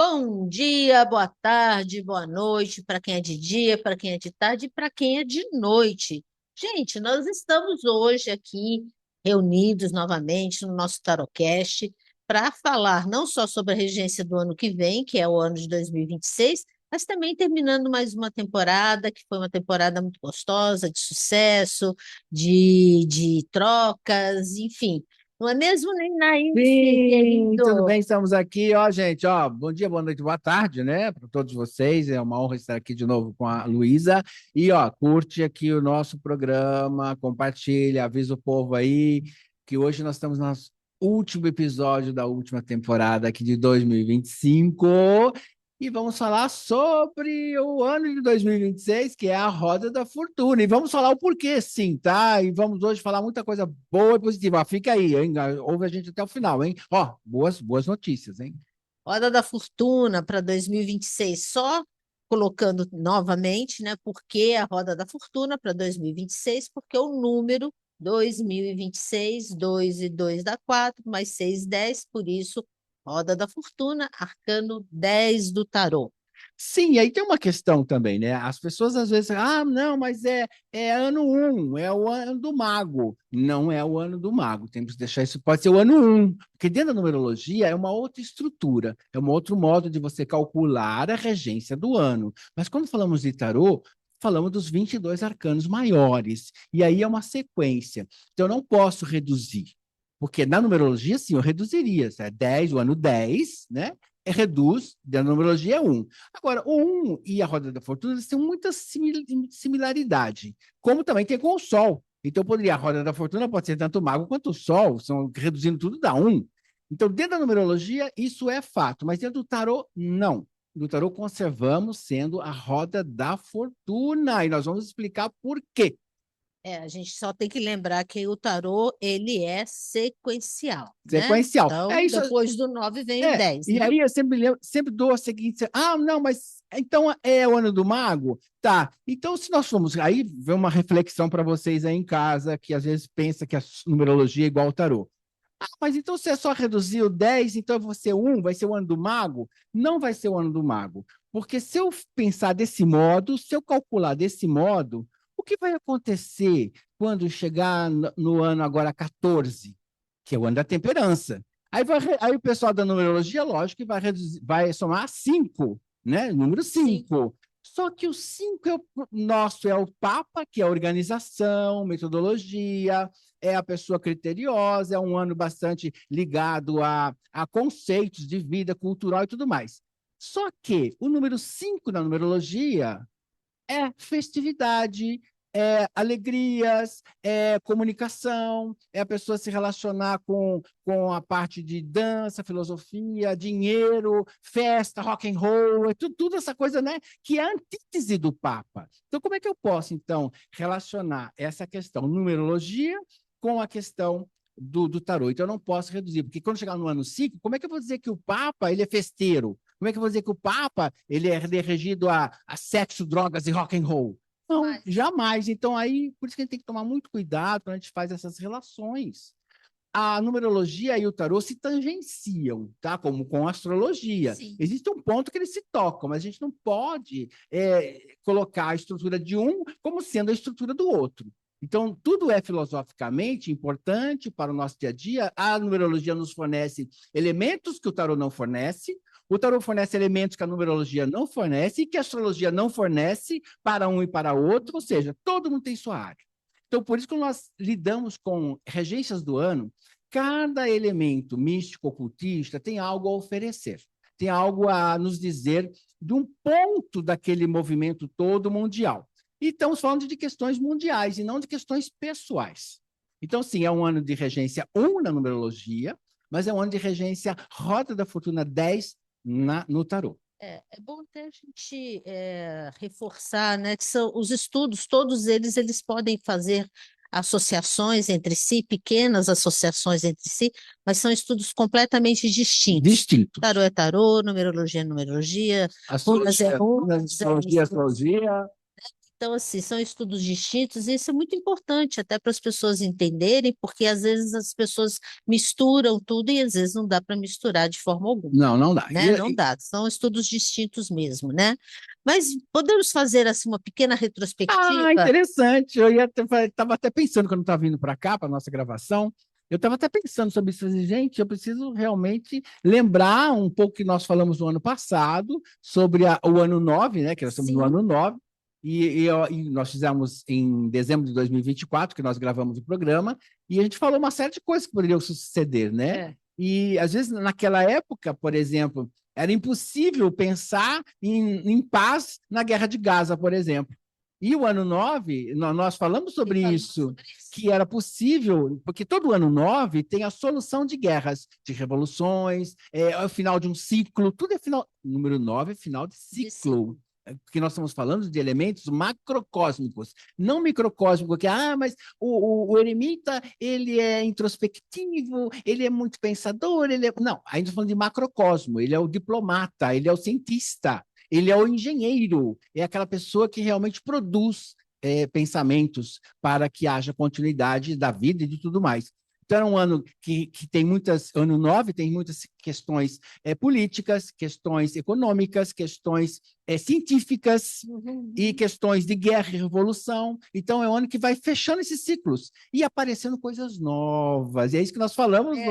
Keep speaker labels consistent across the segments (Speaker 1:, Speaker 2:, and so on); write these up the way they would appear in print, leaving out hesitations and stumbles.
Speaker 1: Bom dia, boa tarde, boa noite para quem é de dia, para quem é de tarde e para quem é de noite. Gente, nós estamos hoje aqui reunidos novamente no nosso Tarocast para falar não só sobre a regência do ano que vem, que é o ano de 2026, mas também terminando mais uma temporada, que foi uma temporada muito gostosa, de sucesso, de trocas, enfim. Não é mesmo, Naince,
Speaker 2: Sim, tudo
Speaker 1: querido?
Speaker 2: bem? Estamos aqui, ó, gente, ó, bom dia, boa noite, boa tarde, né, para todos vocês. É uma honra estar aqui de novo com a Luísa. E, ó, curte aqui o nosso programa, compartilha, avisa o povo aí que hoje nós estamos no nosso último episódio da última temporada aqui de 2025 e vamos falar sobre o ano de 2026, que é a Roda da Fortuna. E vamos falar o porquê, sim, tá? E vamos hoje falar muita coisa boa e positiva. Ó, fica aí, hein? Ouve a gente até o final, hein? Ó, boas notícias, hein?
Speaker 1: Roda da Fortuna para 2026, só colocando novamente, né? Por que a Roda da Fortuna para 2026? Porque o número 2026, 2 e 2 dá 4, mais 6, 10, por isso, Roda da Fortuna, arcano 10 do tarô.
Speaker 2: Sim, e aí tem uma questão também, né? As pessoas às vezes, não, mas é ano um, é o ano do mago. Não é o ano do mago, temos que deixar isso, pode ser o ano um, porque dentro da numerologia é uma outra estrutura, é um outro modo de você calcular a regência do ano. Mas quando falamos de tarô, falamos dos 22 arcanos maiores, e aí é uma sequência. Então eu não posso reduzir, porque na numerologia, sim, eu reduziria, é 10, o ano 10, né? Reduz, da numerologia é 1. Agora, o 1 e a roda da fortuna eles têm muita similaridade, como também tem com o Sol. Então, poderia, a roda da fortuna pode ser tanto o mago quanto o Sol, são, reduzindo tudo dá 1. Então, dentro da numerologia, isso é fato, mas dentro do tarô, não. No tarô, conservamos sendo a roda da fortuna, e nós vamos explicar por quê.
Speaker 1: A gente só tem que lembrar que o tarô, ele é sequencial, né?
Speaker 2: Sequencial. É
Speaker 1: Então,
Speaker 2: isso.
Speaker 1: depois do 9 vem o 10,
Speaker 2: E
Speaker 1: né?
Speaker 2: aí eu sempre dou a seguinte, não, mas então é o ano do mago? Tá, então se nós formos, aí vem uma reflexão para vocês aí em casa, que às vezes pensa que a numerologia é igual ao tarô. Mas então se é só reduzir o 10, então vai ser 1, vai ser o ano do mago? Não vai ser o ano do mago, porque se eu pensar desse modo, se eu calcular desse modo, o que vai acontecer quando chegar no ano agora 14, que é o ano da temperança? Aí o pessoal da numerologia, lógico, que vai somar 5, né? Número
Speaker 1: Sim.
Speaker 2: 5. Só que o 5 nosso é o Papa, que é a organização, metodologia, é a pessoa criteriosa, é um ano bastante ligado a conceitos de vida cultural e tudo mais. Só que o número 5 na numerologia é festividade, é alegrias, é comunicação, é a pessoa se relacionar com a parte de dança, filosofia, dinheiro, festa, rock and roll, é tudo essa coisa, né, que é a antítese do Papa. Então, como é que eu posso, então, relacionar essa questão numerologia com a questão do tarô? Então, eu não posso reduzir, porque quando chegar no ano 5, como é que eu vou dizer que o Papa ele é festeiro? Como é que eu vou dizer que o Papa ele é regido a sexo, drogas e rock and roll? Não,
Speaker 1: Mas,
Speaker 2: jamais. Então, aí, por isso que a gente tem que tomar muito cuidado quando a gente faz essas relações. A numerologia e o tarô se tangenciam, tá? Como com a astrologia.
Speaker 1: sim.
Speaker 2: Existe um ponto que eles se tocam, mas a gente não pode colocar a estrutura de um como sendo a estrutura do outro. Então, tudo é filosoficamente importante para o nosso dia a dia. A numerologia nos fornece elementos que o tarô não fornece, o tarô fornece elementos que a numerologia não fornece e que a astrologia não fornece para um e para outro, ou seja, todo mundo tem sua área. Então, por isso que nós lidamos com regências do ano, cada elemento místico, ocultista, tem algo a oferecer, tem algo a nos dizer de um ponto daquele movimento todo mundial. E estamos falando de questões mundiais e não de questões pessoais. Então, sim, é um ano de regência 1 na numerologia, mas é um ano de regência Rota da Fortuna 10 no tarô.
Speaker 1: É bom até a gente reforçar, né, que são os estudos, todos eles podem fazer associações entre si, pequenas associações entre si, mas são estudos completamente distintos. Tarô
Speaker 2: Distintos.
Speaker 1: é tarô, numerologia é numerologia, runas é
Speaker 2: Astrologia,
Speaker 1: runas, é
Speaker 2: astrologia,
Speaker 1: mistura.
Speaker 2: astrologia.
Speaker 1: Então, assim, são estudos distintos, e isso é muito importante até para as pessoas entenderem, porque às vezes as pessoas misturam tudo e às vezes não dá para misturar de forma alguma,
Speaker 2: Não, não dá.
Speaker 1: né? Não dá, são estudos distintos mesmo, né? Mas podemos fazer assim uma pequena retrospectiva?
Speaker 2: Interessante. Eu ia estava até pensando quando estava vindo para cá, para nossa gravação, eu estava até pensando sobre isso. Gente, eu preciso realmente lembrar um pouco que nós falamos no ano passado, sobre o ano 9, né? Que nós estamos no
Speaker 1: Sim,
Speaker 2: ano 9, e nós fizemos em dezembro de 2024, que nós gravamos o programa, e a gente falou uma série de coisas que poderiam suceder, né?
Speaker 1: é.
Speaker 2: E às vezes, naquela época, por exemplo, era impossível pensar em paz na guerra de Gaza, por exemplo. E o ano 9, nós falamos
Speaker 1: E
Speaker 2: sobre
Speaker 1: falamos
Speaker 2: isso,
Speaker 1: sobre isso.
Speaker 2: que era possível, porque todo ano 9 tem a solução de guerras, de revoluções, é o final de um ciclo, tudo é final. Número 9 é final de
Speaker 1: Disse,
Speaker 2: ciclo. Porque nós estamos falando de elementos macrocósmicos, não microcósmico, que, mas o eremita, ele é introspectivo, ele é muito pensador, ele é... Não, a gente está falando de macrocosmo, ele é o diplomata, ele é o cientista, ele é o engenheiro, é aquela pessoa que realmente produz pensamentos para que haja continuidade da vida e de tudo mais. Então, é um ano que tem muitas, ano 9 tem muitas questões políticas, questões econômicas, questões científicas e
Speaker 1: uhum.
Speaker 2: questões de guerra e revolução. Então, é um ano que vai fechando esses ciclos e aparecendo coisas novas. E é isso que nós falamos
Speaker 1: Ele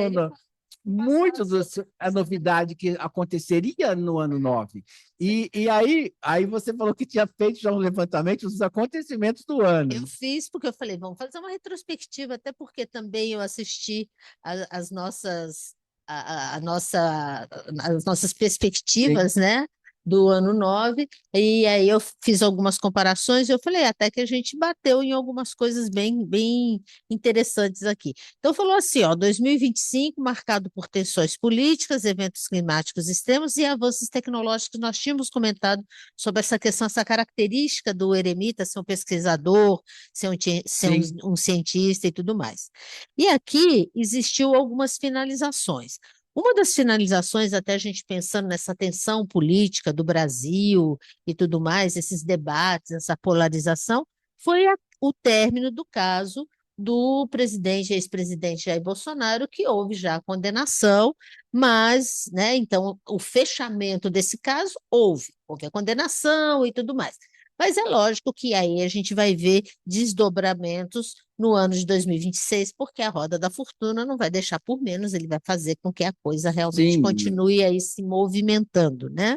Speaker 2: muito
Speaker 1: passado sobre
Speaker 2: a
Speaker 1: isso.
Speaker 2: novidade que aconteceria no ano 9. E aí você falou que tinha feito já um levantamento dos acontecimentos do
Speaker 1: Eu
Speaker 2: ano.
Speaker 1: fiz porque eu falei, vamos fazer uma retrospectiva, até porque também eu assisti as nossas a nossa as nossas
Speaker 2: Sim,
Speaker 1: perspectivas, né, do ano 9 e aí eu fiz algumas comparações e eu falei até que a gente bateu em algumas coisas bem interessantes aqui. Então falou assim, ó, 2025 marcado por tensões políticas, eventos climáticos extremos e avanços tecnológicos. Nós tínhamos comentado sobre essa questão, essa característica do eremita ser um pesquisador, ser
Speaker 2: sim,
Speaker 1: um cientista e tudo mais. E aqui existiu algumas finalizações. Uma das finalizações, até a gente pensando nessa tensão política do Brasil e tudo mais, esses debates, essa polarização, foi o término do caso do presidente, ex-presidente Jair Bolsonaro, que houve já a condenação, mas, né, então, o fechamento desse caso houve a condenação e tudo mais. Mas é lógico que aí a gente vai ver desdobramentos no ano de 2026, porque a roda da fortuna não vai deixar por menos, ele vai fazer com que a coisa realmente
Speaker 2: sim,
Speaker 1: continue aí se movimentando, né?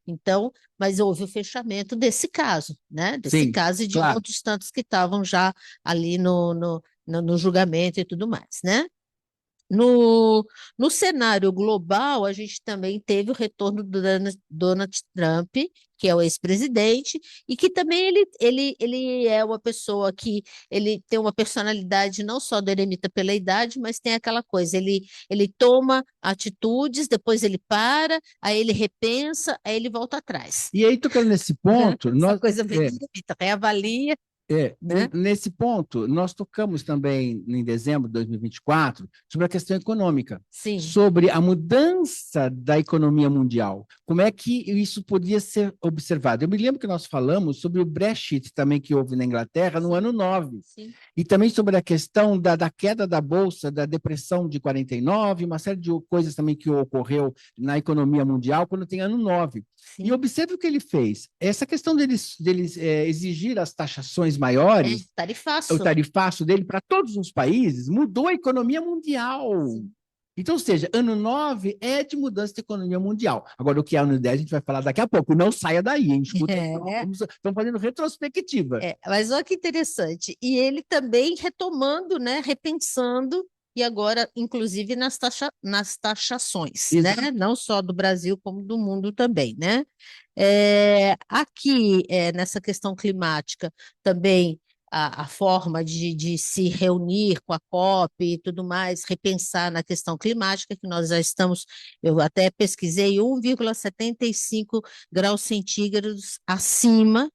Speaker 1: Então, mas houve o fechamento desse caso, né? Desse
Speaker 2: sim,
Speaker 1: caso e de
Speaker 2: claro.
Speaker 1: outros tantos que estavam já ali no julgamento e tudo mais, né? No cenário global, a gente também teve o retorno do Donald Trump, que é o ex-presidente, e que também ele é uma pessoa que ele tem uma personalidade não só do eremita pela idade, mas tem aquela coisa, ele toma atitudes, depois ele para, aí ele repensa, aí ele volta atrás,
Speaker 2: E aí, tocando nesse
Speaker 1: né?
Speaker 2: ponto,
Speaker 1: Essa
Speaker 2: nós,
Speaker 1: coisa bem eremita, reavalia, né?
Speaker 2: Nesse ponto, nós tocamos também em dezembro de 2024 sobre a questão econômica,
Speaker 1: Sim,
Speaker 2: sobre a mudança da economia mundial. Como é que isso podia ser observado? Eu me lembro que nós falamos sobre o Brexit também que houve na Inglaterra no
Speaker 1: sim,
Speaker 2: ano 9,
Speaker 1: sim,
Speaker 2: e também sobre a questão da queda da Bolsa, da depressão de 49, uma série de coisas também que ocorreu na economia mundial quando tem ano 9. E
Speaker 1: sim.
Speaker 2: observe o que ele fez. Essa questão deles exigir as taxações
Speaker 1: É,
Speaker 2: maiores, o
Speaker 1: tarifaço.
Speaker 2: tarifaço dele para todos os países, mudou a economia mundial.
Speaker 1: Sim.
Speaker 2: Então, ou seja, ano 9 é de mudança de economia mundial. Agora, o que é ano 10 a gente vai falar daqui a pouco. Não saia daí, hein? Escuta aí.
Speaker 1: É,
Speaker 2: Estamos fazendo retrospectiva.
Speaker 1: mas olha que interessante. E ele também retomando, né, repensando, e agora, inclusive, nas taxações,
Speaker 2: Exato.
Speaker 1: né? Não só do Brasil, como do mundo também, né? Aqui, nessa questão climática, também a forma de se reunir com a COP e tudo mais, repensar na questão climática, que nós já estamos, eu até pesquisei, 1,75 graus centígrados acima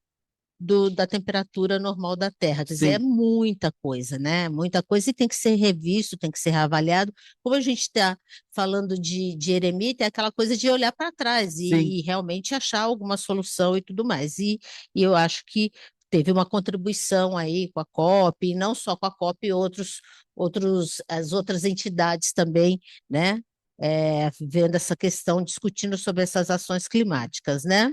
Speaker 1: da temperatura normal da Terra. Quer dizer, é
Speaker 2: Sim,
Speaker 1: muita coisa, né? Muita coisa e tem que ser revisto, tem que ser reavaliado. Como a gente está falando de eremita, é aquela coisa de olhar para trás
Speaker 2: sim.
Speaker 1: e realmente achar alguma solução e tudo mais. E eu acho que teve uma contribuição aí com a COP, e não só com a COP, as outras entidades também, né? Vendo essa questão, discutindo sobre essas ações climáticas, né?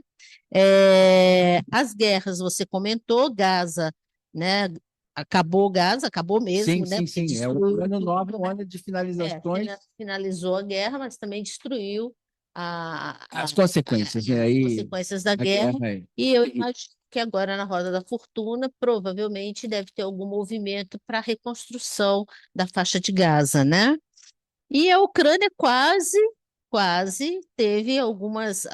Speaker 1: As guerras, você comentou, Gaza, né? Acabou Gaza, acabou
Speaker 2: Sim,
Speaker 1: mesmo, né?
Speaker 2: sim,
Speaker 1: Porque
Speaker 2: sim. É o
Speaker 1: destruiu
Speaker 2: ano
Speaker 1: tudo,
Speaker 2: 9, é um ano de finalizações,
Speaker 1: finalizou a guerra, mas também destruiu
Speaker 2: as consequências, né?
Speaker 1: as
Speaker 2: Aí,
Speaker 1: consequências da
Speaker 2: a
Speaker 1: guerra.
Speaker 2: guerra aí.
Speaker 1: E eu imagino que agora, na Roda da Fortuna, provavelmente deve ter algum movimento para a reconstrução da faixa de Gaza, né? E a Ucrânia quase teve algumas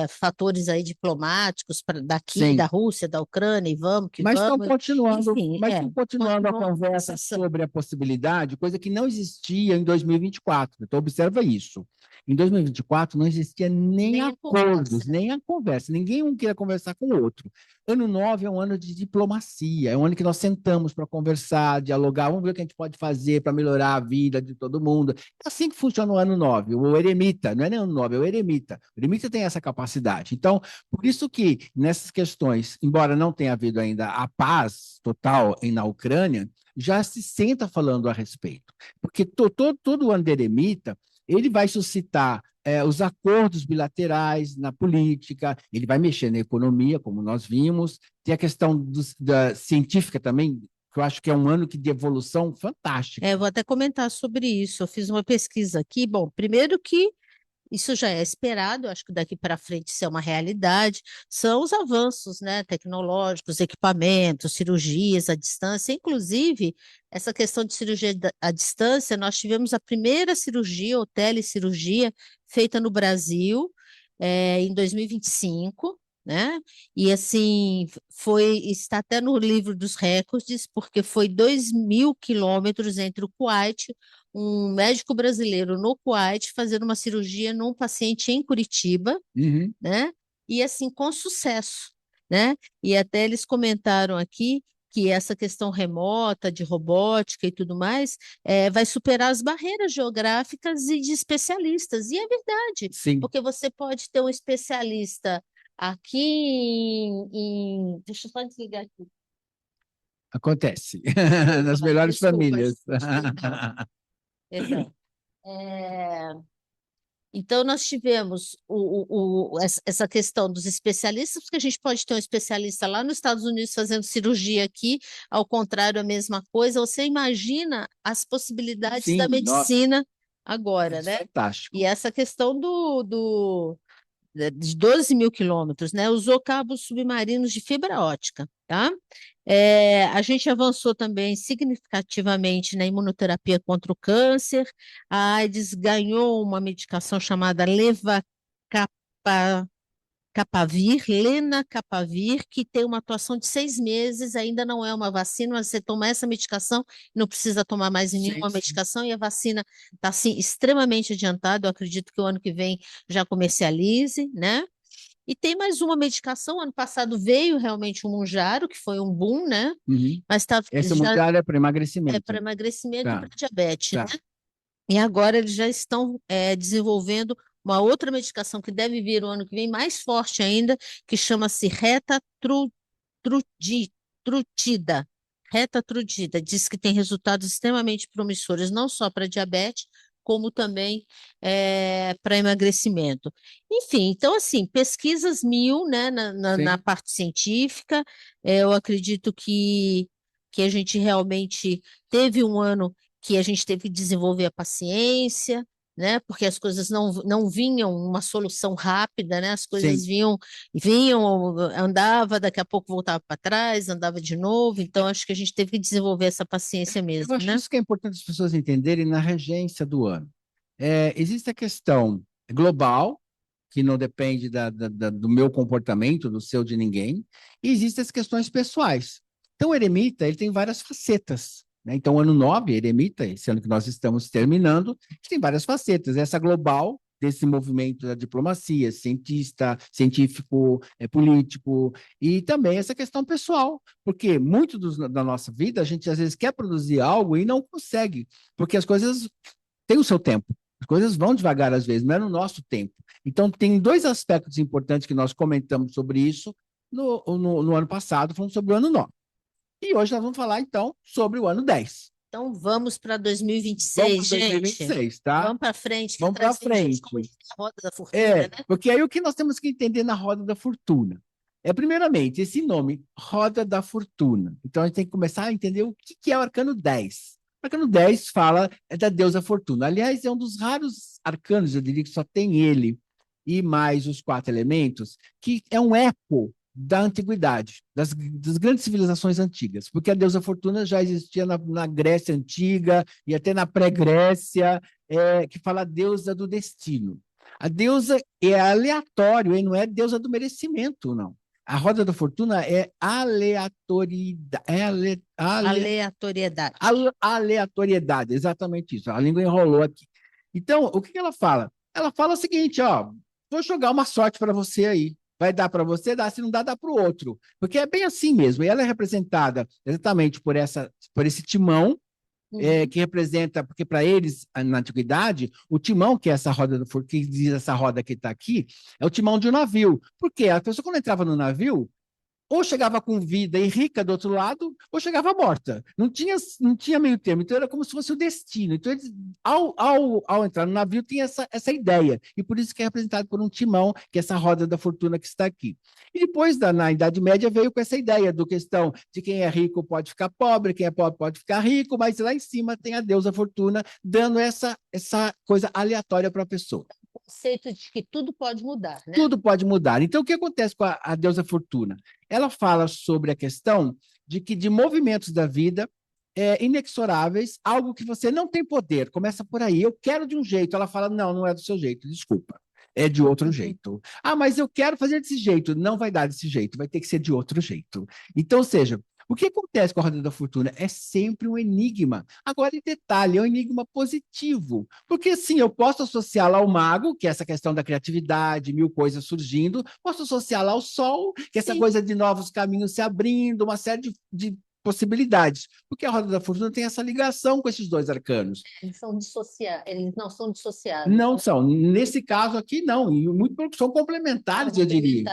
Speaker 1: fatores aí diplomáticos daqui,
Speaker 2: Sim.
Speaker 1: da Rússia, da Ucrânia, e vamos que
Speaker 2: Mas estão
Speaker 1: vamos.
Speaker 2: continuando,
Speaker 1: Enfim,
Speaker 2: mas estão continuando a
Speaker 1: continua a
Speaker 2: conversa
Speaker 1: conversação.
Speaker 2: sobre a possibilidade, coisa que não existia em 2024. Então, observa isso. Em 2024 não existia nem
Speaker 1: Nem a conversa.
Speaker 2: acordos, nem a conversa. Ninguém um queria conversar com o outro. Ano 9 é um ano de diplomacia, é um ano que nós sentamos para conversar, dialogar, vamos ver o que a gente pode fazer para melhorar a vida de todo mundo. É assim que funciona o ano 9. O eremita, não é nem ano 9, é o eremita. O eremita tem essa capacidade. Então, por isso que nessas questões, embora não tenha havido ainda a paz total na Ucrânia, já se senta falando a respeito. Porque todo o anderemita, ele vai suscitar os acordos bilaterais na política, ele vai mexer na economia, como nós vimos, tem a questão da científica também, que eu acho que é um ano de evolução fantástica.
Speaker 1: Vou até comentar sobre isso. Eu fiz uma pesquisa aqui. Bom, primeiro que isso já é esperado, eu acho que daqui para frente isso é uma realidade, são os avanços, né, tecnológicos, equipamentos, cirurgias à distância, inclusive essa questão de cirurgia à distância, nós tivemos a primeira cirurgia ou telecirurgia feita no Brasil em 2025, né? E assim, está até no livro dos recordes, porque foi 2.000 quilômetros entre o Kuwait, um médico brasileiro no Kuwait fazendo uma cirurgia num paciente em Curitiba,
Speaker 2: Uhum.
Speaker 1: né? E assim, com sucesso, né? E até eles comentaram aqui que essa questão remota de robótica e tudo mais vai superar as barreiras geográficas e de especialistas. E é verdade,
Speaker 2: Sim,
Speaker 1: porque você pode ter um especialista aqui deixa eu só desligar aqui.
Speaker 2: acontece. Nas
Speaker 1: Desculpa,
Speaker 2: melhores
Speaker 1: desculpa,
Speaker 2: famílias.
Speaker 1: desculpa. Perdão. Então, nós tivemos essa questão dos especialistas, porque a gente pode ter um especialista lá nos Estados Unidos fazendo cirurgia aqui, ao contrário, a mesma coisa. Você imagina as possibilidades da
Speaker 2: Sim, nossa,
Speaker 1: medicina agora,
Speaker 2: isso é
Speaker 1: né? E
Speaker 2: fantástico.
Speaker 1: essa questão de 12.000 quilômetros, né? Usou cabos submarinos de fibra ótica, tá? A gente avançou também significativamente na imunoterapia contra o câncer. A AIDS ganhou uma medicação chamada lenacapavir, que tem uma atuação de 6 meses, ainda não é uma vacina, mas você toma essa medicação, não precisa tomar mais
Speaker 2: Sim,
Speaker 1: nenhuma
Speaker 2: sim.
Speaker 1: medicação, e a vacina está assim, extremamente adiantada, eu acredito que o ano que vem já comercialize, né? E tem mais uma medicação, ano passado veio realmente o Mounjaro, que foi um boom, né?
Speaker 2: Uhum.
Speaker 1: Mas tá,
Speaker 2: Esse
Speaker 1: já
Speaker 2: mundial é para
Speaker 1: é
Speaker 2: emagrecimento.
Speaker 1: para emagrecimento e
Speaker 2: Tá,
Speaker 1: para diabetes,
Speaker 2: tá.
Speaker 1: né? E agora eles já estão desenvolvendo uma outra medicação que deve vir o ano que vem, mais forte ainda, que chama-se retatrutida. Retatrutida. Diz que tem resultados extremamente promissores, não só para diabetes, como também para emagrecimento. Enfim, então, assim, pesquisas mil, né, na
Speaker 2: Sim.
Speaker 1: parte científica. Eu acredito que a gente realmente teve um ano que a gente teve que desenvolver a paciência, né? Porque as coisas não vinham uma solução rápida, né? As coisas
Speaker 2: Sim.
Speaker 1: vinham, andava, daqui a pouco voltava para trás, andava de novo. Então, acho que a gente teve que desenvolver essa paciência
Speaker 2: Eu
Speaker 1: mesmo,
Speaker 2: acho
Speaker 1: né?
Speaker 2: isso que é importante as pessoas entenderem na regência do ano. Existe a questão global, que não depende do meu comportamento, do seu de ninguém, e existem as questões pessoais. Então, o eremita ele tem várias facetas. Né? Então, o ano 9, eremita, esse ano que nós estamos terminando, tem várias facetas. Essa global, desse movimento da diplomacia, cientista, científico, político, e também essa questão pessoal, porque muito da nossa vida a gente às vezes quer produzir algo e não consegue, porque as coisas têm o seu tempo. As coisas vão devagar às vezes, não é no nosso tempo. Então, tem dois aspectos importantes que nós comentamos sobre isso no ano passado, falamos sobre o ano 9. E hoje nós vamos falar, então, sobre o ano 10.
Speaker 1: Então vamos para
Speaker 2: Vamos
Speaker 1: 2026,
Speaker 2: para
Speaker 1: gente.
Speaker 2: 2026, tá?
Speaker 1: Vamos para frente, que
Speaker 2: Vamos para
Speaker 1: atrás vem gente,
Speaker 2: frente.
Speaker 1: como diz a roda da fortuna, né?
Speaker 2: Porque aí o que nós temos que entender na roda da fortuna? Primeiramente, esse nome, roda da fortuna. Então, a gente tem que começar a entender o que é o arcano 10. O arcano 10 fala da deusa fortuna. Aliás, é um dos raros arcanos, eu diria que só tem ele, e mais os 4 elementos, que é um eco da antiguidade, das grandes civilizações antigas, porque a deusa fortuna já existia na Grécia Antiga e até na pré-Grécia, que fala a deusa do destino. A deusa é aleatório, e não é deusa do merecimento, não. A roda da fortuna é aleatoriedade.
Speaker 1: Aleatoriedade.
Speaker 2: Aleatoriedade, exatamente isso. A língua enrolou aqui. Então, o que ela fala? Ela fala o seguinte, ó, vou jogar uma sorte para você aí. Vai dar para você, dá. Se não dá, dá para o outro. Porque é bem assim mesmo. E ela é representada exatamente por esse timão, que representa, porque para eles, na antiguidade, o timão, que é essa roda, que diz essa roda que está aqui, é o timão de um navio. Porque a pessoa, quando entrava no navio, ou chegava com vida e rica do outro lado, ou chegava morta. Não tinha meio termo. Então, era como se fosse o destino. Então, eles, ao entrar no navio, tem essa ideia. E por isso que é representado por um timão, que é essa roda da fortuna que está aqui. E depois, na Idade Média, veio com essa ideia do questão de quem é rico pode ficar pobre, quem é pobre pode ficar rico, mas lá em cima tem a deusa fortuna, dando essa coisa aleatória para a pessoa.
Speaker 1: O conceito de que tudo pode mudar, né?
Speaker 2: Tudo pode mudar. Então, o que acontece com a deusa fortuna? Ela fala sobre a questão de movimentos da vida inexoráveis, algo que você não tem poder. Começa por aí. Eu quero de um jeito. Ela fala, não, não é do seu jeito, desculpa. É de outro jeito. Ah, mas eu quero fazer desse jeito. Não vai dar desse jeito, vai ter que ser de outro jeito. Então, ou seja, o que acontece com a roda da fortuna é sempre um enigma. Agora, em detalhe, é um enigma positivo. Porque, sim, eu posso associá-la ao mago, que é essa questão da criatividade, mil coisas surgindo, posso associá-la ao sol, que é essa coisa de novos caminhos se abrindo, uma série de possibilidades. Porque a roda da fortuna tem essa ligação com esses dois arcanos.
Speaker 1: Eles não são dissociáveis.
Speaker 2: Não são. Nesse caso aqui, não. E muito são complementares, eu diria.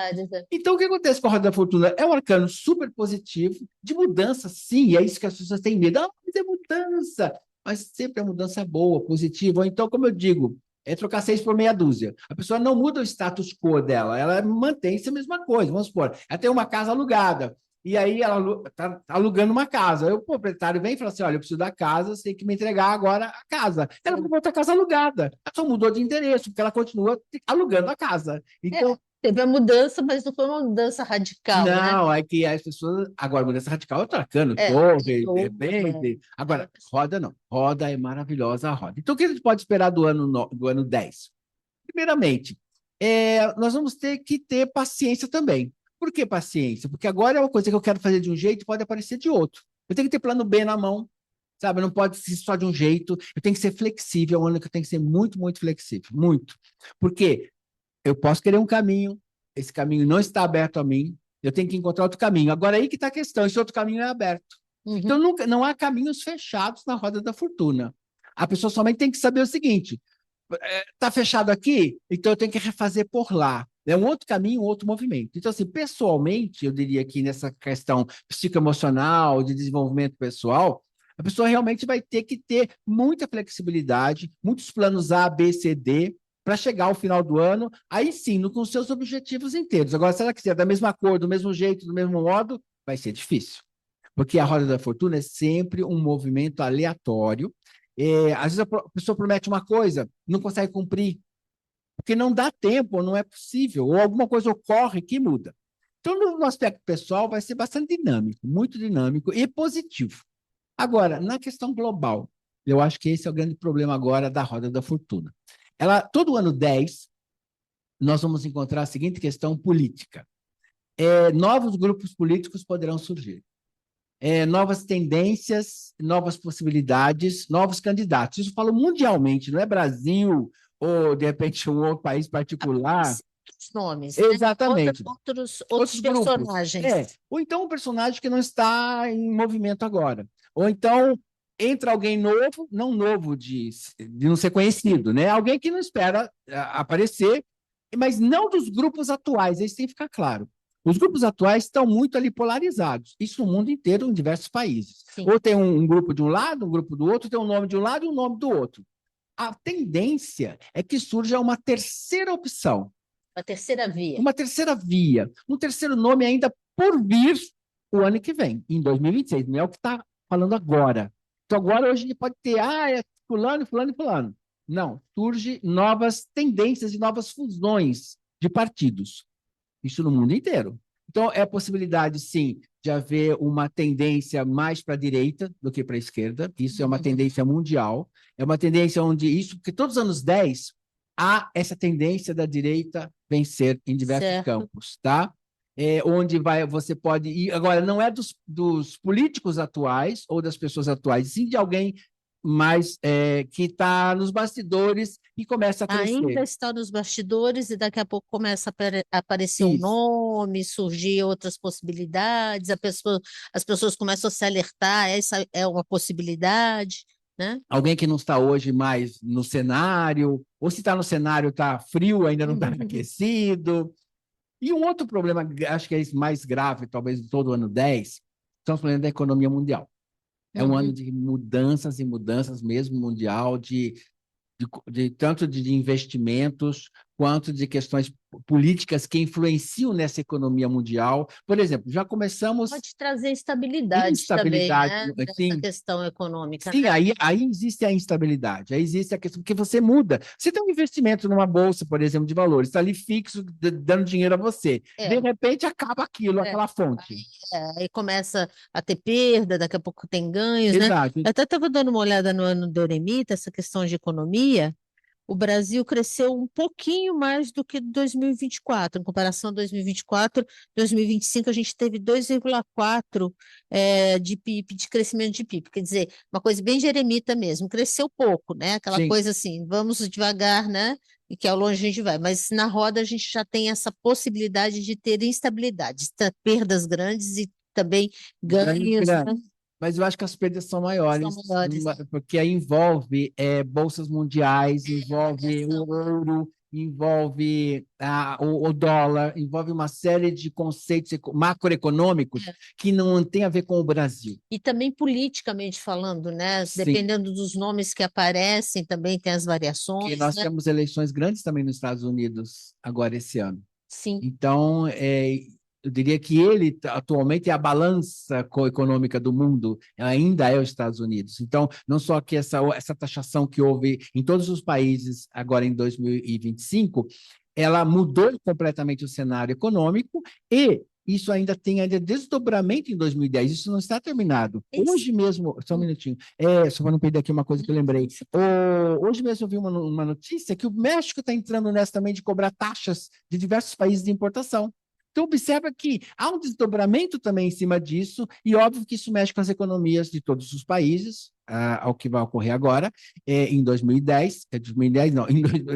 Speaker 2: Então, o que acontece com a roda da fortuna? É um arcano super positivo, de mudança, sim, é isso que as pessoas têm medo. Ah, mas é mudança. Mas sempre é mudança boa, positiva. Ou então, como eu digo, é trocar 6 por meia dúzia. A pessoa não muda o status quo dela, ela mantém-se a mesma coisa. Vamos supor, ela tem uma casa alugada. E aí ela está alugando uma casa. Aí o proprietário vem e fala assim: olha, eu preciso da casa, você tem que me entregar agora a casa. Ela comprou outra casa alugada. Ela só mudou de endereço, porque ela continua alugando a casa. Então,
Speaker 1: teve a mudança, mas não foi uma mudança radical, né?
Speaker 2: não, é que as pessoas. Agora, mudança radical é trocando, torre, de repente. Agora, roda não. Roda é maravilhosa a roda. Então, o que a gente pode esperar do ano 10? Primeiramente, nós vamos ter que ter paciência também. Por que paciência? Porque agora é uma coisa que eu quero fazer de um jeito e pode aparecer de outro. Eu tenho que ter plano B na mão, sabe? Não pode ser só de um jeito. Eu tenho que ser flexível, é um ano que eu tenho que ser muito, muito flexível. Muito. Porque eu posso querer um caminho, esse caminho não está aberto a mim, eu tenho que encontrar outro caminho. Agora aí que está a questão, esse outro caminho é aberto. Então, não há caminhos fechados na roda da fortuna. A pessoa somente tem que saber o seguinte: está fechado aqui, então eu tenho que refazer por lá. É um outro caminho, um outro movimento. Então, assim, pessoalmente, eu diria que nessa questão psicoemocional, de desenvolvimento pessoal, a pessoa realmente vai ter que ter muita flexibilidade, muitos planos A, B, C, D, para chegar ao final do ano, aí sim, com os seus objetivos inteiros. Agora, se ela quiser da mesma cor, do mesmo jeito, do mesmo modo, vai ser difícil. Porque a roda da fortuna é sempre um movimento aleatório. Às vezes a pessoa promete uma coisa, não consegue cumprir, porque não dá tempo, não é possível, ou alguma coisa ocorre que muda. Então, no aspecto pessoal, vai ser bastante dinâmico, muito dinâmico e positivo. Agora, na questão global, eu acho que esse é o grande problema agora da roda da fortuna. Todo ano 10, nós vamos encontrar a seguinte questão política. Novos grupos políticos poderão surgir. Novas tendências, novas possibilidades, novos candidatos. Isso eu falo mundialmente, não é Brasil ou, de repente, um outro país particular.
Speaker 1: Os nomes,
Speaker 2: exatamente.
Speaker 1: Né? Outros personagens.
Speaker 2: Ou então um personagem que não está em movimento agora. Ou então entra alguém novo, não novo de não ser conhecido, né? Alguém que não espera aparecer, mas não dos grupos atuais, isso tem que ficar claro. Os grupos atuais estão muito ali polarizados, isso no mundo inteiro, em diversos países.
Speaker 1: Sim,
Speaker 2: Ou tem um grupo de um lado, um grupo do outro, tem um nome de um lado e um nome do outro. A tendência é que surja uma terceira opção,
Speaker 1: a terceira via.
Speaker 2: uma terceira via, um terceiro nome ainda por vir o ano que vem, em 2026, não é o que está falando agora. Então, agora, hoje, a gente pode ter, é fulano, fulano e fulano. Não, surge novas tendências e novas fusões de partidos. Isso no mundo inteiro. Então, é a possibilidade, sim, de haver uma tendência mais para a direita do que para a esquerda. Isso é uma tendência mundial. É uma tendência onde isso, porque todos os anos 10 há essa tendência da direita vencer em diversos
Speaker 1: Certo.
Speaker 2: campos, tá? Onde você pode ir. Agora, não é dos políticos atuais ou das pessoas atuais, sim de alguém mais que está nos bastidores e começa a crescer.
Speaker 1: Ainda está nos bastidores e daqui a pouco começa a aparecer um
Speaker 2: Isso.
Speaker 1: nome, surgir outras possibilidades, as pessoas começam a se alertar, essa é uma possibilidade, né?
Speaker 2: Alguém que não está hoje mais no cenário, ou se está no cenário, está frio, ainda não está aquecido. E um outro problema, acho que é mais grave, talvez de todo o ano 10, são os problemas da economia mundial. É um ano de mudanças e mudanças mesmo mundial, tanto de investimentos quanto de questões políticas que influenciam nessa economia mundial. Por exemplo, já começamos
Speaker 1: Pode trazer instabilidade também,
Speaker 2: instabilidade,
Speaker 1: né? Nessa
Speaker 2: assim,
Speaker 1: questão econômica,
Speaker 2: sim,
Speaker 1: né?
Speaker 2: aí existe a instabilidade, aí existe a questão, porque você muda. Você tem um investimento numa bolsa, por exemplo, de valores, está ali fixo, dando dinheiro a você. De
Speaker 1: É,
Speaker 2: repente acaba aquilo,
Speaker 1: é.
Speaker 2: aquela fonte.
Speaker 1: Aí começa a ter perda, daqui a pouco tem ganhos, né?
Speaker 2: Exato.
Speaker 1: Eu até estava dando uma olhada no ano do Euromita, essa questão de economia. O Brasil cresceu um pouquinho mais do que 2024. Em comparação a 2024, 2025 a gente teve 2,4 de PIB, de crescimento de PIB. Quer dizer, uma coisa bem jeremita mesmo. Cresceu pouco, né? Aquela
Speaker 2: Sim.
Speaker 1: coisa assim, vamos devagar, né? E que ao longe a gente vai. Mas na roda a gente já tem essa possibilidade de ter instabilidade, perdas grandes e também ganhos, né?
Speaker 2: Mas eu acho que as perdas são
Speaker 1: São
Speaker 2: maiores,
Speaker 1: maiores.
Speaker 2: porque aí envolve bolsas mundiais, envolve o ouro, envolve o dólar, envolve uma série de conceitos macroeconômicos que não tem a ver com o Brasil.
Speaker 1: E também politicamente falando, né?
Speaker 2: Sim,
Speaker 1: Dependendo dos nomes que aparecem, também tem as
Speaker 2: porque
Speaker 1: variações,
Speaker 2: nós
Speaker 1: né?
Speaker 2: temos eleições grandes também nos Estados Unidos agora esse ano.
Speaker 1: Sim.
Speaker 2: Então, eu diria que ele atualmente é a balança econômica do mundo, ainda é os Estados Unidos. Então, não só que essa taxação que houve em todos os países agora em 2025, ela mudou completamente o cenário econômico e isso ainda desdobramento em 2010, isso não está terminado. Hoje mesmo, só um minutinho, só para não perder aqui uma coisa que eu lembrei. Hoje mesmo eu vi uma notícia que o México está entrando nessa também de cobrar taxas de diversos países de importação. Então, observa que há um desdobramento também em cima disso, e óbvio que isso mexe com as economias de todos os países, ao que vai ocorrer agora, em 2010, 2010 não,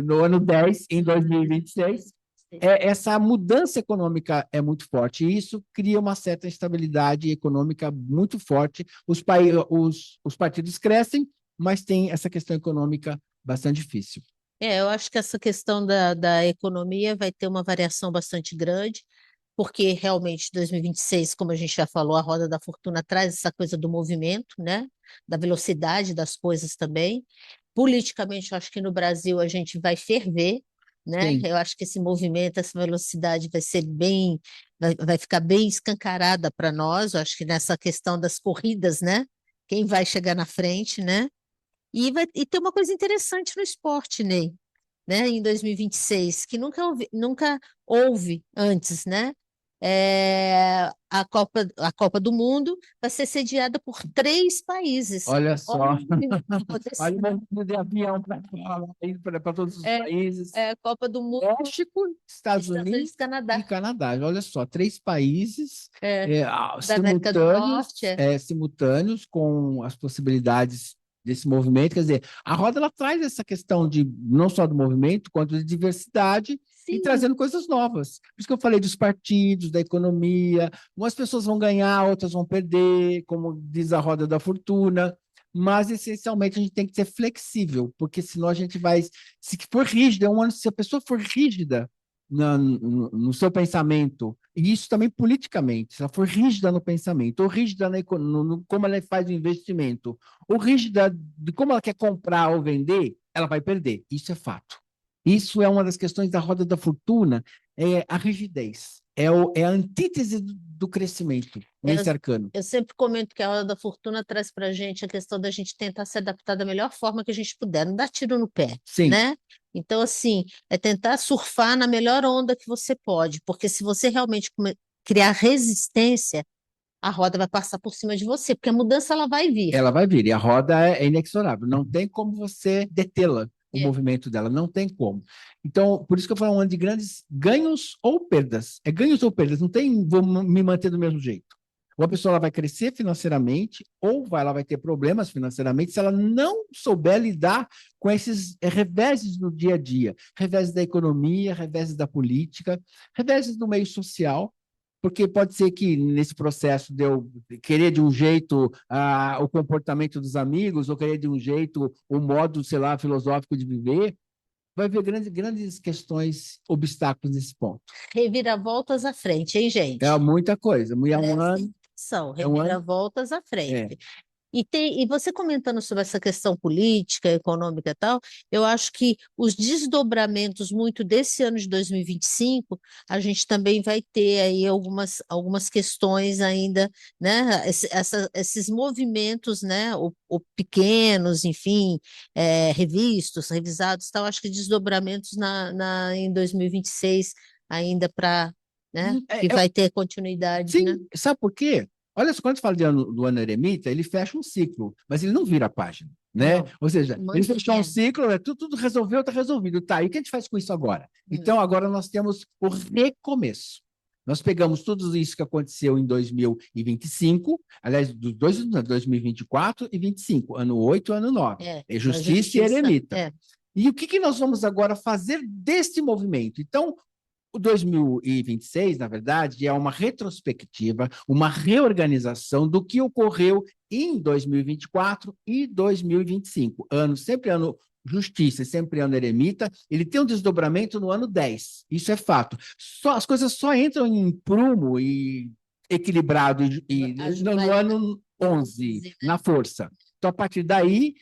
Speaker 2: no ano 10, em 2026, essa mudança econômica é muito forte, e isso cria uma certa instabilidade econômica muito forte. Os partidos crescem, mas tem essa questão econômica bastante difícil.
Speaker 1: Eu acho que essa questão da economia vai ter uma variação bastante grande, porque realmente 2026, como a gente já falou, a roda da fortuna traz essa coisa do movimento, né? Da velocidade das coisas também. Politicamente, eu acho que no Brasil a gente vai ferver, né?
Speaker 2: Sim.
Speaker 1: Eu acho que esse movimento, essa velocidade vai ser bem, vai ficar bem escancarada para nós. Eu acho que nessa questão das corridas, né? Quem vai chegar na frente, né? E tem uma coisa interessante no esporte, Ney, né? Em 2026, que nunca houve antes, né? A Copa do Mundo vai ser sediada por 3 países.
Speaker 2: Olha
Speaker 1: Olha
Speaker 2: só,
Speaker 1: o que vai acontecer.
Speaker 2: olha o movimento de avião para todos os países.
Speaker 1: A Copa do Mundo,
Speaker 2: México, Estados
Speaker 1: Estados
Speaker 2: Unidos
Speaker 1: Unidos e
Speaker 2: e
Speaker 1: Canadá,
Speaker 2: Canadá. Olha só, três países
Speaker 1: da América do Norte.
Speaker 2: simultâneos com as possibilidades desse movimento. Quer dizer, a roda ela traz essa questão de não só do movimento, quanto de diversidade e
Speaker 1: Sim,
Speaker 2: trazendo coisas novas. Por isso que eu falei dos partidos, da economia. Umas pessoas vão ganhar, outras vão perder, como diz a roda da fortuna. Mas, essencialmente, a gente tem que ser flexível, porque senão a gente vai. Se for rígido, se a pessoa for rígida, no seu pensamento, e isso também politicamente, se ela for rígida no pensamento, ou rígida no como ela faz o investimento, ou rígida de como ela quer comprar ou vender, ela vai perder. Isso é fato. Isso é uma das questões da roda da fortuna, é a rigidez, é a antítese do crescimento
Speaker 1: Eu,
Speaker 2: nesse arcano.
Speaker 1: eu sempre comento que a Hora da Fortuna traz para a gente a questão da gente tentar se adaptar da melhor forma que a gente puder, não dar tiro no pé,
Speaker 2: Sim,
Speaker 1: né? Então, assim, é tentar surfar na melhor onda que você pode, porque se você realmente criar resistência, a roda vai passar por cima de você, porque a mudança ela vai vir.
Speaker 2: ela vai vir, e a roda é inexorável, não tem como você detê-la, o
Speaker 1: É.
Speaker 2: movimento dela, não tem como. Então, por isso que eu falo um ano de grandes ganhos ou perdas. É ganhos ou perdas, não tem vou me manter do mesmo jeito. Ou a pessoa ela vai crescer financeiramente, ou ela vai ter problemas financeiramente se ela não souber lidar com esses reveses do dia a dia, reveses da economia, reveses da política, reveses do meio social, porque pode ser que nesse processo de eu querer de um jeito o comportamento dos amigos, ou querer de um jeito o modo, sei lá, filosófico de viver, vai haver grandes questões, obstáculos nesse ponto.
Speaker 1: Reviravoltas à frente, hein,
Speaker 2: É
Speaker 1: gente?
Speaker 2: muita coisa.
Speaker 1: Prestem atenção,
Speaker 2: É um ano,
Speaker 1: reviravoltas à
Speaker 2: é,
Speaker 1: frente. E você comentando sobre essa questão política, econômica e tal, eu acho que os desdobramentos muito desse ano de 2025, a gente também vai ter aí algumas questões ainda, né? Esses movimentos, né? O pequenos, enfim, revistos, revisados, tal, acho que desdobramentos em 2026 ainda para, né? Que
Speaker 2: é
Speaker 1: vai ter continuidade, né?
Speaker 2: sim, sabe por quê? Olha só, quando fala do ano eremita, ele fecha um ciclo, mas ele não vira a página, né?
Speaker 1: Não,
Speaker 2: Ou seja, ele fechou um
Speaker 1: mantém.
Speaker 2: ciclo, tudo resolveu, está resolvido. Tá, e o que a gente faz com isso agora?
Speaker 1: Hum.
Speaker 2: Então, agora nós temos o recomeço. Nós pegamos tudo isso que aconteceu em 2025, aliás, dos dois anos, 2024 e 25, ano 8 e ano 9, é
Speaker 1: Da
Speaker 2: justiça e
Speaker 1: justiça,
Speaker 2: eremita. E o que nós vamos agora fazer deste movimento? Então, o 2026, na verdade, é uma retrospectiva, uma reorganização do que ocorreu em 2024 e 2025. Sempre ano justiça, sempre ano eremita, ele tem um desdobramento no ano 10. Isso é fato. As coisas só entram em prumo e equilibrado no
Speaker 1: vai
Speaker 2: ano 11,
Speaker 1: né?
Speaker 2: na força. Então, a partir daí,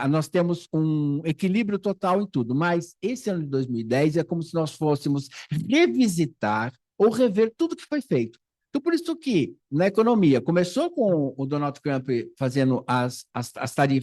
Speaker 2: nós temos um equilíbrio total em tudo, mas esse ano de 2010 é como se nós fôssemos revisitar ou rever tudo que foi feito. Então, por isso que na economia começou com o Donald Trump fazendo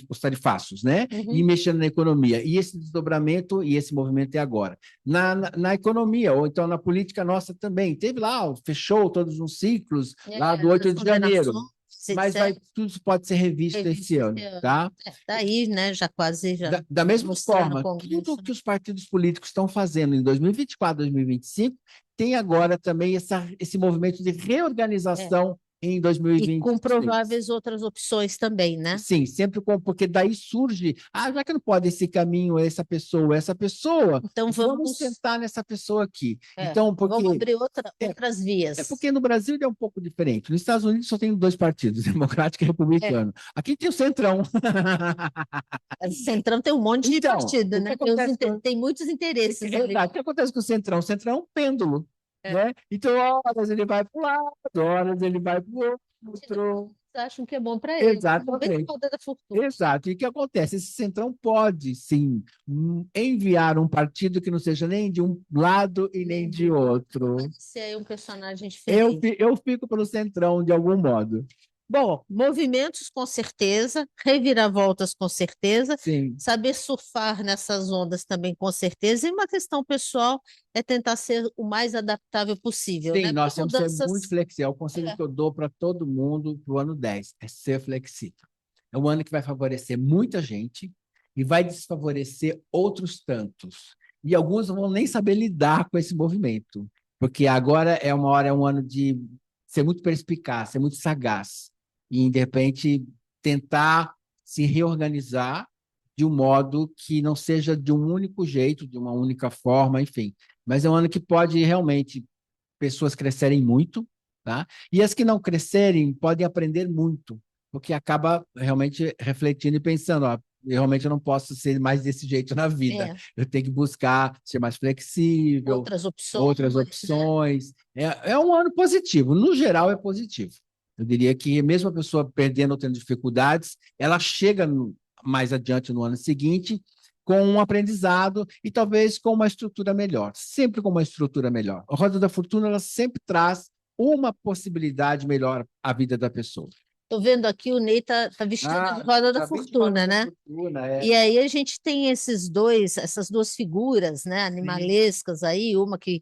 Speaker 2: os tarifaços, né? E
Speaker 1: Uhum.
Speaker 2: mexendo na economia. E esse desdobramento e esse movimento é agora. Na economia, ou então na política nossa também. Teve lá, fechou todos os ciclos lá do
Speaker 1: Das
Speaker 2: 8 de janeiro,
Speaker 1: condenações,
Speaker 2: mas
Speaker 1: etc.
Speaker 2: tudo pode ser revisto esse
Speaker 1: Revista esse
Speaker 2: ano,
Speaker 1: ano.
Speaker 2: tá?
Speaker 1: Tá aí, né? Já quase já
Speaker 2: Da mesma
Speaker 1: mostrando no
Speaker 2: forma, tudo
Speaker 1: Congresso, né?
Speaker 2: que os partidos políticos estão fazendo em 2024, 2025, tem agora também esse movimento de
Speaker 1: É.
Speaker 2: reorganização em
Speaker 1: E com
Speaker 2: 2026.
Speaker 1: prováveis outras opções também, né?
Speaker 2: Sim, sempre porque daí surge, já que não pode esse caminho, essa pessoa,
Speaker 1: Então
Speaker 2: vamos tentar nessa pessoa aqui. Então,
Speaker 1: vamos abrir outras
Speaker 2: porque
Speaker 1: vias.
Speaker 2: no Brasil é um pouco diferente. Nos Estados Unidos só tem dois partidos, democrático e
Speaker 1: É.
Speaker 2: republicano. Aqui tem o Centrão.
Speaker 1: A Centrão tem um monte de
Speaker 2: Então,
Speaker 1: partido,
Speaker 2: o que
Speaker 1: né?
Speaker 2: acontece
Speaker 1: Tem muitos interesses ali.
Speaker 2: Exato. O que acontece com o Centrão? O Centrão é um pêndulo,
Speaker 1: É.
Speaker 2: né? Então, horas ele vai para um lado, horas ele vai para o outro.
Speaker 1: Acham que é bom para eles. Bem
Speaker 2: Exatamente.
Speaker 1: roda da fortuna.
Speaker 2: Exato. E o que acontece? Esse Centrão pode, sim, enviar um partido que não seja nem de um lado e nem
Speaker 1: Nem
Speaker 2: de
Speaker 1: de outro.
Speaker 2: outro.
Speaker 1: Pode ser aí um personagem
Speaker 2: Eu,
Speaker 1: diferente.
Speaker 2: eu fico pelo Centrão de algum modo.
Speaker 1: Bom, movimentos com certeza, reviravoltas com certeza,
Speaker 2: Sim.
Speaker 1: saber surfar nessas ondas também com certeza, e uma questão pessoal é tentar ser o mais adaptável possível,
Speaker 2: Sim,
Speaker 1: né?
Speaker 2: nós
Speaker 1: Porque
Speaker 2: temos que ser muito
Speaker 1: mudanças.
Speaker 2: flexível. O conselho
Speaker 1: É.
Speaker 2: que eu dou para todo mundo para o ano 10 é ser flexível. É um ano que vai favorecer muita gente e vai desfavorecer outros tantos. E alguns não vão nem saber lidar com esse movimento, porque agora é um ano de ser muito perspicaz, ser muito sagaz e, de repente, tentar se reorganizar de um modo que não seja de um único jeito, de uma única forma, enfim. Mas é um ano que pode realmente pessoas crescerem muito, tá? E as que não crescerem podem aprender muito, porque acaba realmente refletindo e pensando, ó, realmente eu não posso ser mais desse jeito na vida.
Speaker 1: É,
Speaker 2: Eu tenho que buscar ser mais flexível,
Speaker 1: outras opções,
Speaker 2: outras
Speaker 1: né?
Speaker 2: opções. É um ano positivo, no geral é positivo. Eu diria que mesmo a pessoa perdendo ou tendo dificuldades, ela chega mais adiante no ano seguinte com um aprendizado e talvez com uma estrutura melhor, sempre com uma estrutura melhor. A Roda da Fortuna ela sempre traz uma possibilidade melhor à vida da pessoa.
Speaker 1: Tô vendo aqui o Ney tá vestido de
Speaker 2: Ah,
Speaker 1: roda da
Speaker 2: tá bem de Roda
Speaker 1: fortuna,
Speaker 2: da
Speaker 1: né?
Speaker 2: Fortuna,
Speaker 1: E aí a gente tem essas duas figuras, né,
Speaker 2: Sim,
Speaker 1: animalescas aí, uma que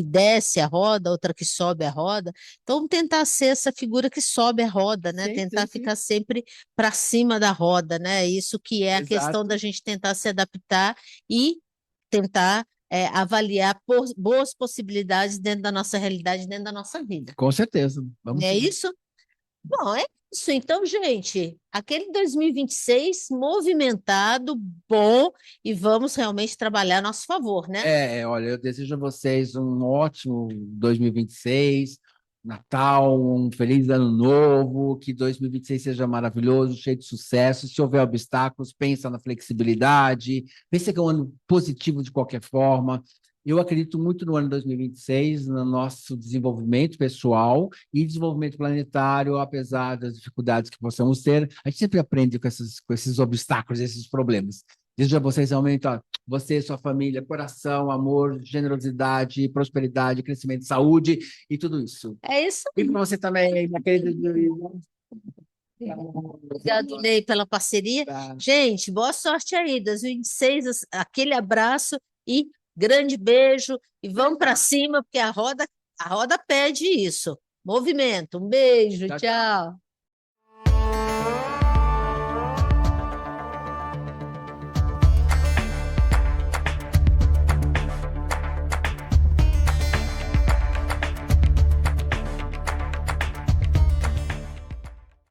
Speaker 1: desce a roda, outra que sobe a roda. Então, vamos tentar ser essa figura que sobe a roda, né?
Speaker 2: sim, sim,
Speaker 1: Tentar
Speaker 2: sim.
Speaker 1: ficar sempre para cima da roda, né? Isso que é a questão da
Speaker 2: Exato.
Speaker 1: gente tentar se adaptar e tentar avaliar boas possibilidades dentro da nossa realidade, dentro da nossa vida.
Speaker 2: Com certeza.
Speaker 1: Não
Speaker 2: Vamos
Speaker 1: é
Speaker 2: sim.
Speaker 1: isso? Bom, é isso. Então, gente, aquele 2026 movimentado, bom, e vamos realmente trabalhar a nosso favor, né?
Speaker 2: Olha, eu desejo a vocês um ótimo 2026, Natal, um feliz ano novo, que 2026 seja maravilhoso, cheio de sucesso. Se houver obstáculos, pensa na flexibilidade, pensa que é um ano positivo de qualquer forma. Eu acredito muito no ano 2026, no nosso desenvolvimento pessoal e desenvolvimento planetário, apesar das dificuldades que possamos ter, a gente sempre aprende com esses obstáculos, esses problemas. Desejo a vocês realmente, ó, você, sua família, coração, amor, generosidade, prosperidade, crescimento, saúde e tudo isso.
Speaker 1: É isso
Speaker 2: E
Speaker 1: aí.
Speaker 2: para você também, minha querida Luísa.
Speaker 1: Obrigado, Ney, pela parceria.
Speaker 2: Tá.
Speaker 1: Gente, boa sorte aí, 2026, aquele abraço e grande beijo. E vamos para cima, porque a roda pede isso. Movimento. Um beijo,
Speaker 2: Tchau, tchau.
Speaker 1: tchau.